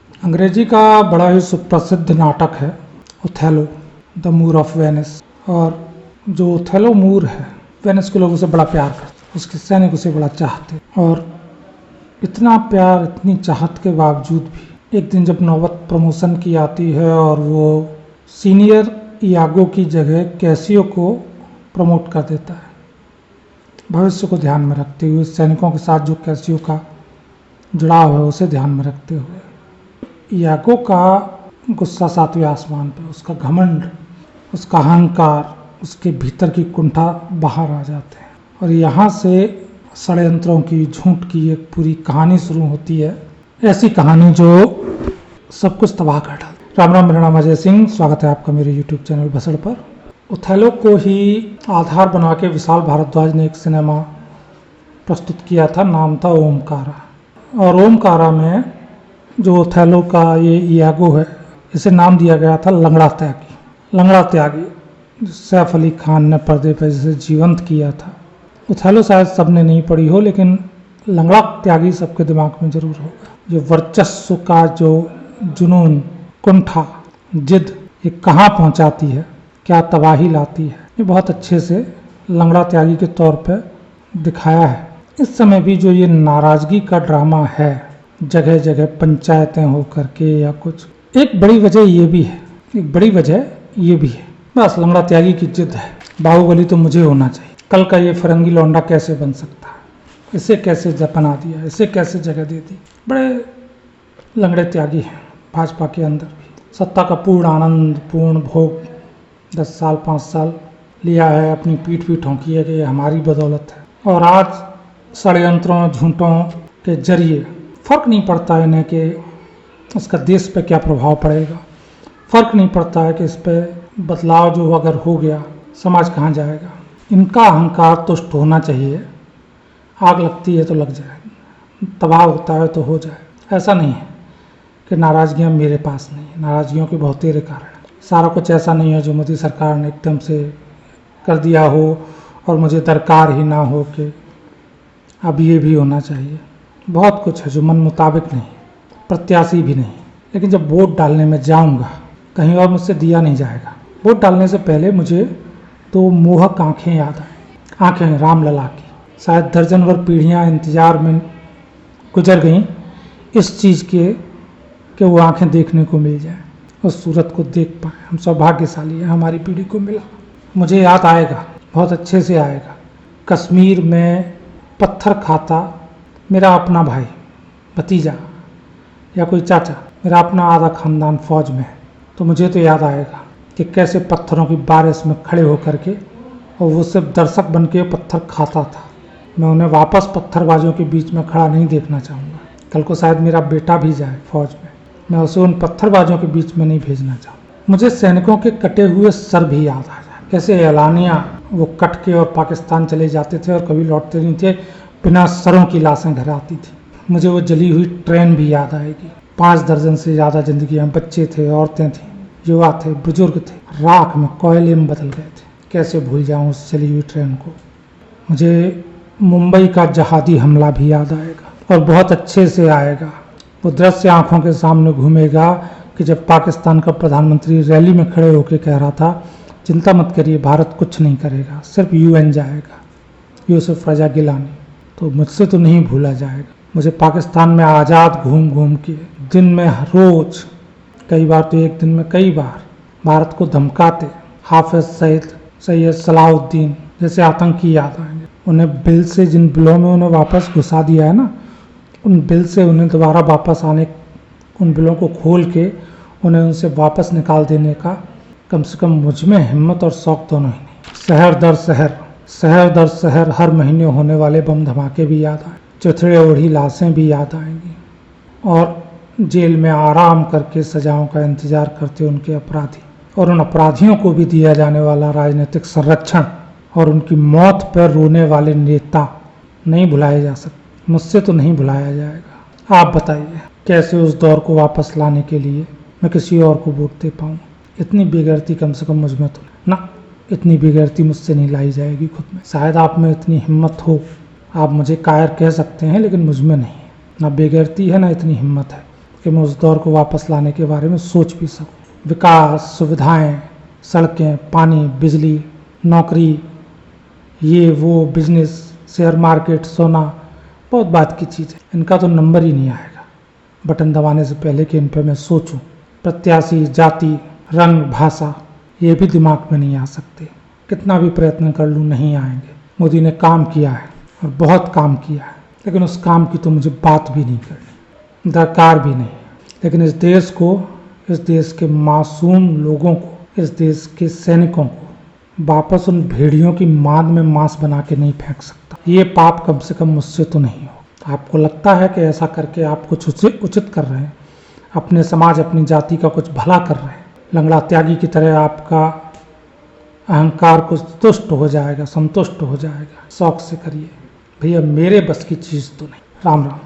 अंग्रेजी का बड़ा ही सुप्रसिद्ध नाटक है Othello, the Moor of Venice. और जो ओथेलो मूर है, वेनिस के लोग उसे बड़ा प्यार करते, उसके सैनिक उसे बड़ा चाहते। और इतना प्यार, इतनी चाहत के बावजूद भी एक दिन जब नौबत प्रमोशन की आती है और वो सीनियर यागो की जगह कैसियो को प्रमोट कर देता है, भविष्य को ध्यान में रखते हुए, सैनिकों के साथ जो कैसियो का जुड़ाव है उसे ध्यान में रखते हुए, यागो का गुस्सा सातवें आसमान पे, उसका घमंड, उसका अहंकार, उसके भीतर की कुंठा बाहर आ जाते हैं। और यहाँ से षड्यंत्रों की, झूठ की एक पूरी कहानी शुरू होती है। ऐसी कहानी जो सब कुछ तबाह कर डालती। राम राम, मेरा नाम अजय सिंह, स्वागत है आपका मेरे यूट्यूब चैनल बसड़ पर। ओथेलो को ही आधार बना के विशाल भारद्वाज ने एक सिनेमा प्रस्तुत किया था, नाम था ओमकारा। और ओमकारा में जो ओथेलो का ये यागो है, इसे नाम दिया गया था लंगड़ा त्यागी। लंगड़ा त्यागी सैफ अली खान ने पर्दे पर जिसे जीवंत किया था। ओथेलो शायद सबने नहीं पढ़ी हो, लेकिन लंगड़ा त्यागी सबके दिमाग में जरूर होगा। जो वर्चस्व का जो जुनून, कुंठा, जिद, ये कहाँ पहुँचाती है, क्या तबाही लाती है, ये बहुत अच्छे से लंगड़ा त्यागी के तौर पर दिखाया है। इस समय भी जो ये नाराज़गी का ड्रामा है, जगह जगह पंचायतें हो करके या कुछ, एक बड़ी वजह ये भी है, एक बड़ी वजह ये भी है, बस लंगड़ा त्यागी की जिद है। बाहुबली तो मुझे होना चाहिए, कल का ये फरंगी लौंडा कैसे बन सकता है, इसे कैसे बना दिया, इसे कैसे जगह दे दी। बड़े लंगड़े त्यागी हैं भाजपा के अंदर भी। सत्ता का पूर्ण आनंद, पूर्ण भोग 10 साल 5 साल लिया है, अपनी पीठ भी ठोंकी है कि ये हमारी बदौलत है। और आज षड्यंत्रों, झूठों के जरिए फर्क नहीं पड़ता इन्हें कि इसका देश पे क्या प्रभाव पड़ेगा, फर्क नहीं पड़ता है कि इस पे बदलाव जो अगर हो गया समाज कहाँ जाएगा। इनका अहंकार तुष्ट होना चाहिए, आग लगती है तो लग जाए, तबाह होता है तो हो जाए। ऐसा नहीं है कि नाराज़गियाँ मेरे पास नहीं है, नाराज़गियों के बहुत तेरे कारण हैं। सारा कुछ ऐसा नहीं है जो मोदी सरकार ने एकदम से कर दिया हो और मुझे दरकार ही ना हो कि अब ये भी होना चाहिए। बहुत कुछ है जो मन मुताबिक नहीं, प्रत्याशी भी नहीं। लेकिन जब वोट डालने में जाऊंगा, कहीं और मुझसे दिया नहीं जाएगा। वोट डालने से पहले मुझे तो मोहक आंखें याद आए, आंखें रामलला की। शायद दर्जन भर पीढ़ियाँ इंतजार में गुजर गईं इस चीज़ के कि वो आंखें देखने को मिल जाए, उस सूरत को देख पाए। हम सौभाग्यशाली हैं, हमारी पीढ़ी को मिला। मुझे याद आएगा, बहुत अच्छे से आएगा, कश्मीर में पत्थर खाता मेरा अपना भाई, भतीजा या कोई चाचा, मेरा अपना आधा खानदान फौज में है, तो मुझे तो याद आएगा कि कैसे पत्थरों की बारिश में खड़े होकर के, और वो सिर्फ दर्शक बन के पत्थर खाता था। मैं उन्हें वापस पत्थरबाजों के बीच में खड़ा नहीं देखना चाहूँगा। कल को शायद मेरा बेटा भी जाए फौज में, मैं उसे उन पत्थरबाजों के बीच में नहीं भेजना चाहूँगा। मुझे सैनिकों के कटे हुए सर भी याद आ जाए, कैसे एलानिया वो कट के और पाकिस्तान चले जाते थे और कभी लौटते नहीं थे, बिना सरों की लाशें घर आती थी। मुझे वो जली हुई ट्रेन भी याद आएगी। 5 दर्जन से ज़्यादा जिंदगियाँ, बच्चे थे, औरतें थीं, युवा थे, बुजुर्ग थे, राख में, कोयले में बदल गए थे। कैसे भूल जाऊँ उस चली हुई ट्रेन को। मुझे मुंबई का जहादी हमला भी याद आएगा, और बहुत अच्छे से आएगा। वो दृश्य आंखों के सामने घूमेगा कि जब पाकिस्तान का प्रधानमंत्री रैली में खड़े होकर कह रहा था, चिंता मत करिए, भारत कुछ नहीं करेगा, सिर्फ UN जाएगा, यूसुफ रजा गिलानी। तो मुझसे तो नहीं भूला जाएगा। मुझे पाकिस्तान में आज़ाद घूम घूम के, दिन में रोज़, कई बार तो एक दिन में कई बार, भारत को धमकाते हाफिज सैयद सलाहुद्दीन जैसे आतंकी याद आएंगे। उन्हें बिल से, जिन बिलों में उन्हें वापस घुसा दिया है ना, उन बिल से उन्हें दोबारा वापस आने, उन बिलों को खोल के उन्हें उनसे वापस निकाल देने का कम से कम मुझ में हिम्मत और शौक दोनों ही नहीं। शहर दर शहर हर महीने होने वाले बम धमाके भी याद आए, चौथड़े ओढ़ी लाशें भी याद आएंगी, और जेल में आराम करके सजाओं का इंतजार करते उनके अपराधी, और उन अपराधियों को भी दिया जाने वाला राजनीतिक संरक्षण, और उनकी मौत पर रोने वाले नेता नहीं भुलाए जा सकते। मुझसे तो नहीं भुलाया जाएगा। आप बताइए कैसे उस दौर को वापस लाने के लिए मैं किसी और को वोट दे पाऊँ। इतनी बेगैरती कम से कम मुझ में तो ना, इतनी बेगैरती मुझसे नहीं लाई जाएगी खुद में। शायद आप में इतनी हिम्मत हो, आप मुझे कायर कह सकते हैं, लेकिन मुझ में नहीं है। ना बेगैरती है, ना इतनी हिम्मत है कि मैं उस दौर को वापस लाने के बारे में सोच भी सकूं। विकास, सुविधाएं, सड़कें, पानी, बिजली, नौकरी, ये वो, बिजनेस, शेयर मार्केट, सोना, बहुत बात की चीज़ है। इनका तो नंबर ही नहीं आएगा बटन दबाने से पहले कि इन पे मैं सोचूं। प्रत्याशी, जाति, रंग, भाषा, ये भी दिमाग में नहीं आ सकते। कितना भी प्रयत्न कर लूँ नहीं आएंगे। मोदी ने काम किया है और बहुत काम किया है, लेकिन उस काम की तो मुझे बात भी नहीं करनी, दरकार भी नहीं। लेकिन इस देश को, इस देश के मासूम लोगों को, इस देश के सैनिकों को वापस उन भेड़ियों की मांद में मांस बना के नहीं फेंक सकता। ये पाप कम से कम मुझसे तो नहीं हो। आपको लगता है कि ऐसा करके आप कुछ उचित कर रहे हैं, अपने समाज, अपनी जाति का कुछ भला कर रहे हैं। लंगड़ा त्यागी की तरह आपका अहंकार कुछ तुष्ट हो जाएगा, संतुष्ट हो जाएगा। शौक से करिए भैया, मेरे बस की चीज़ तो नहीं। राम राम।